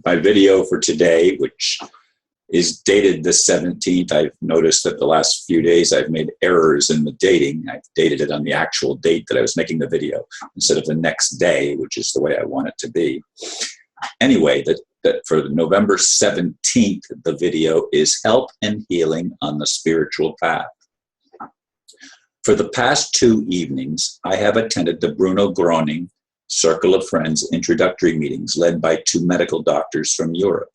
my video for today, which is dated the 17th. I've noticed that the last few days I've made errors in the dating. I've dated it on the actual date that I was making the video instead of the next day, which is the way I want it to be. Anyway, that for November 17th, the video is Help and Healing on the Spiritual Path. For the past 2 evenings, I have attended the Bruno Gröning Circle of Friends introductory meetings led by 2 medical doctors from Europe.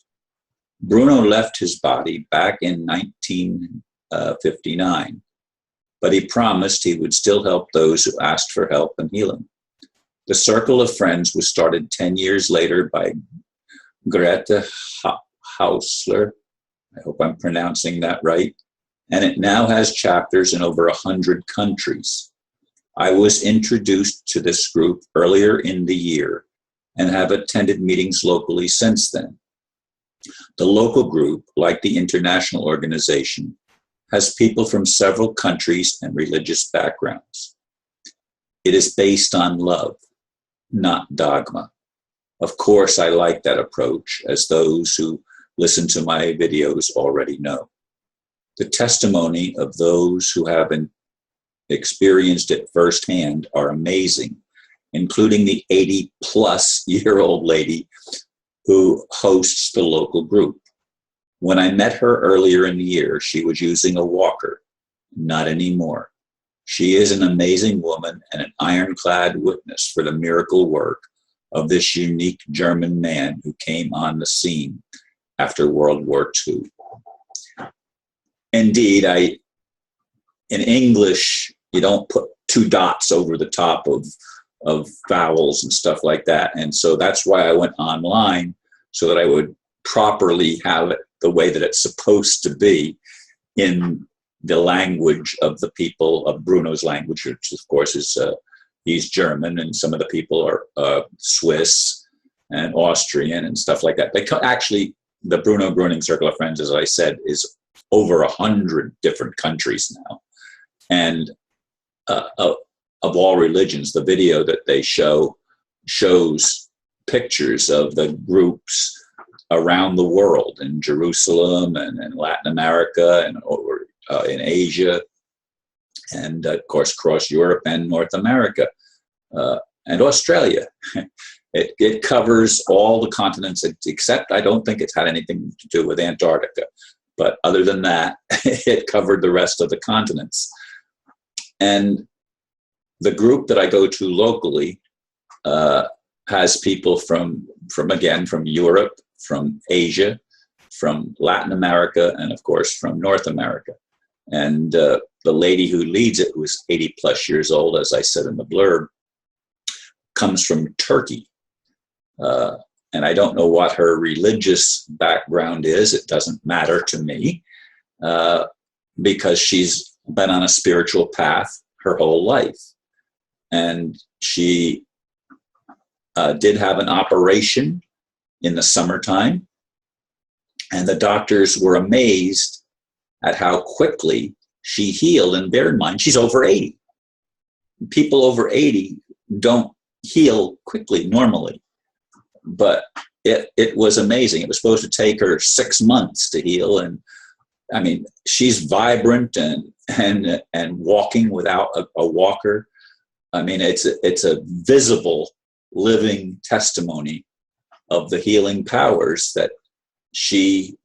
Bruno left his body back in 1959, but he promised he would still help those who asked for help and healing. The Circle of Friends was started 10 years later by Grete Häusler. I hope I'm pronouncing that right. And it now has chapters in over 100 countries. I was introduced to this group earlier in the year and have attended meetings locally since then. The local group, like the international organization, has people from several countries and religious backgrounds. It is based on love, not dogma. Of course, I like that approach, as those who listen to my videos already know. The testimony of those who have experienced it firsthand are amazing, including the 80-plus-year-old lady who hosts the local group. When I met her earlier in the year, she was using a walker. Not anymore. She is an amazing woman and an ironclad witness for the miracle work of this unique German man who came on the scene after World War II. Indeed, in English, you don't put 2 dots over the top of vowels and stuff like that. And so that's why I went online, so that I would properly have it the way that it's supposed to be in the language of the people of Bruno's language, which of course is, he's German, and some of the people are Swiss and Austrian and stuff like that. Actually, the Bruno Gröning Circle of Friends, as I said, is over 100 different countries now. And of all religions, the video that they shows pictures of the groups around the world, in Jerusalem and in Latin America and over in Asia, and of course across Europe and North America and Australia. It covers all the continents, except I don't think it's had anything to do with Antarctica. But other than that, it covered the rest of the continents. And the group that I go to locally has people from Europe, from Asia, from Latin America, and of course from North America. And the lady who leads it, who is 80-plus years old, as I said in the blurb, comes from Turkey. And I don't know what her religious background is. It doesn't matter to me, because she's been on a spiritual path her whole life. And she did have an operation in the summertime, and the doctors were amazed at how quickly she healed. And bear in mind, she's over 80. People over 80 don't heal quickly normally, but it was amazing. It was supposed to take her 6 months to heal, and I mean, she's vibrant and walking without a walker. I mean, it's a visible, living testimony of the healing powers that she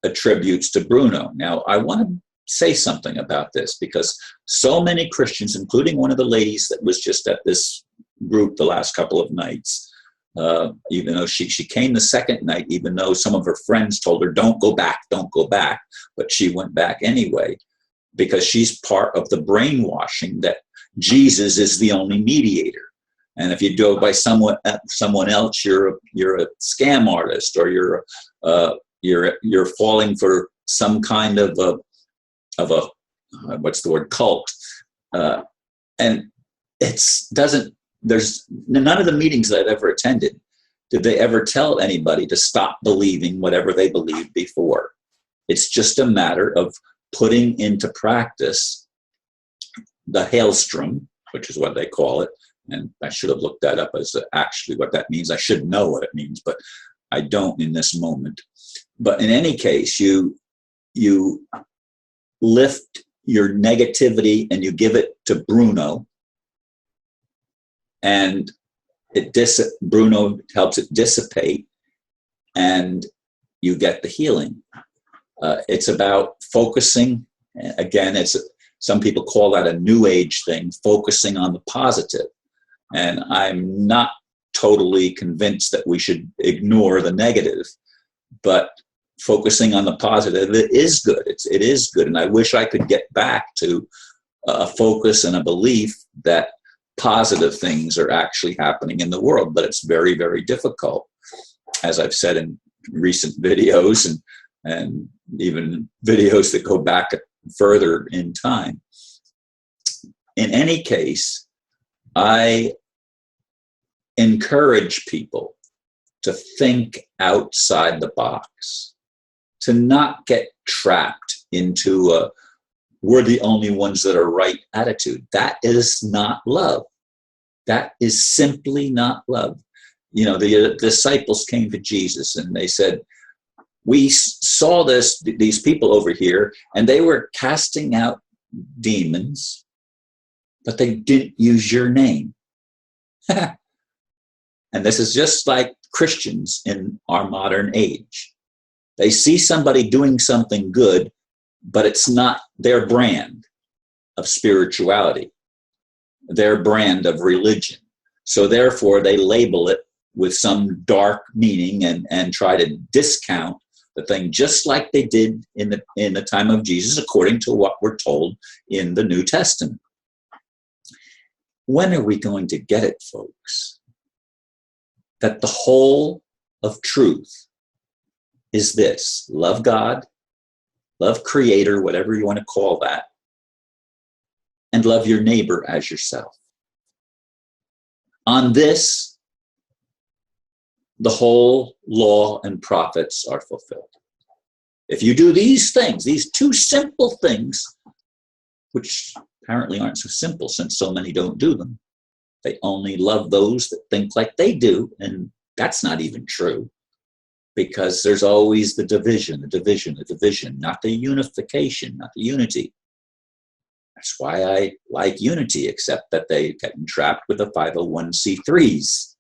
attributes to Bruno. Now, I want to say something about this, because so many Christians, including one of the ladies that was just at this group the last couple of nights, even though she came the second night, even though some of her friends told her, don't go back, but she went back anyway, because she's part of the brainwashing that Jesus is the only mediator. And if you do it by someone else, you're a scam artist, or you're falling for some kind of a what's the word, cult. And there's none of the meetings that I've ever attended did they ever tell anybody to stop believing whatever they believed before. It's just a matter of putting into practice the hailstrom, which is what they call it. And I should have looked that up as actually what that means. I should know what it means, but I don't in this moment. But in any case, you lift your negativity and you give it to Bruno, and Bruno helps it dissipate, and you get the healing. It's about focusing. Again, some people call that a new age thing, focusing on the positive. And I'm not totally convinced that we should ignore the negative, but focusing on the positive, it is good. It is good. And I wish I could get back to a focus and a belief that positive things are actually happening in the world, but it's very, very difficult. As I've said in recent videos and even videos that go back further in time. In any case, I encourage people to think outside the box, to not get trapped into a we're the only ones that are right attitude. That is not love. That is simply not love. You know, the disciples came to Jesus and they said, we saw these people over here, and they were casting out demons, but they didn't use your name. And this is just like Christians in our modern age. They see somebody doing something good, but it's not their brand of spirituality, their brand of religion. So therefore, they label it with some dark meaning and try to discount the thing, just like they did in the time of Jesus, according to what we're told in the New Testament. When are we going to get it, folks? That the whole of truth is this: love God, love Creator, whatever you want to call that, and love your neighbor as yourself. On this, the whole law and prophets are fulfilled. If you do these things, these two simple things, which apparently aren't so simple since so many don't do them, they only love those that think like they do, and that's not even true, because there's always the division, not the unification, not the unity. That's why I like unity, except that they get entrapped with the 501c3s,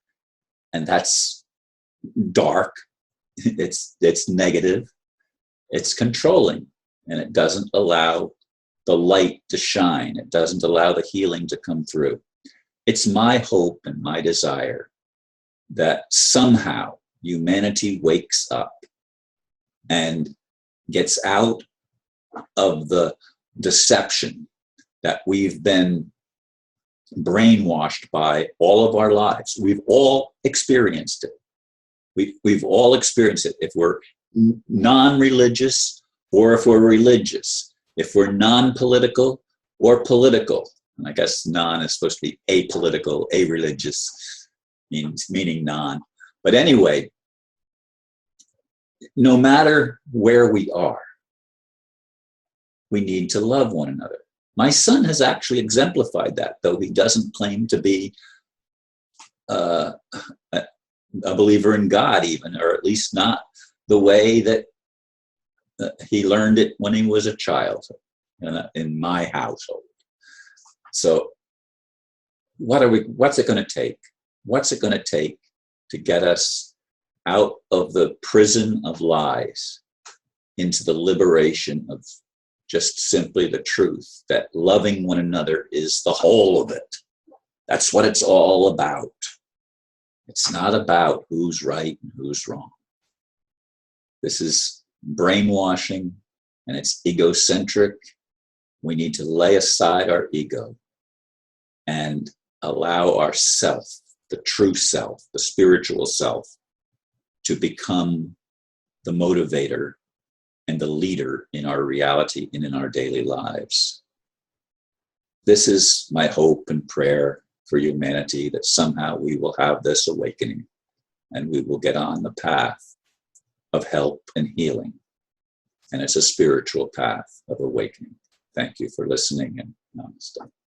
and that's dark, it's negative, it's controlling, and it doesn't allow the light to shine. It doesn't allow the healing to come through. It's my hope and my desire that somehow humanity wakes up and gets out of the deception that we've been brainwashed by all of our lives. We've all experienced it. We've all experienced it. If we're non-religious or if we're religious, if we're non-political or political, and I guess non is supposed to be apolitical, areligious, meaning non. But anyway, no matter where we are, we need to love one another. My son has actually exemplified that, though he doesn't claim to be a believer in God even, or at least not the way that he learned it when he was a child in my household. So what's it going to take? What's it going to take to get us out of the prison of lies into the liberation of just simply the truth that loving one another is the whole of it? That's what it's all about. It's not about who's right and who's wrong. This is brainwashing, and it's egocentric. We need to lay aside our ego and allow ourself, the true self, the spiritual self, to become the motivator and the leader in our reality and in our daily lives. This is my hope and prayer for humanity, that somehow we will have this awakening and we will get on the path of help and healing. And it's a spiritual path of awakening. Thank you for listening, and namaste.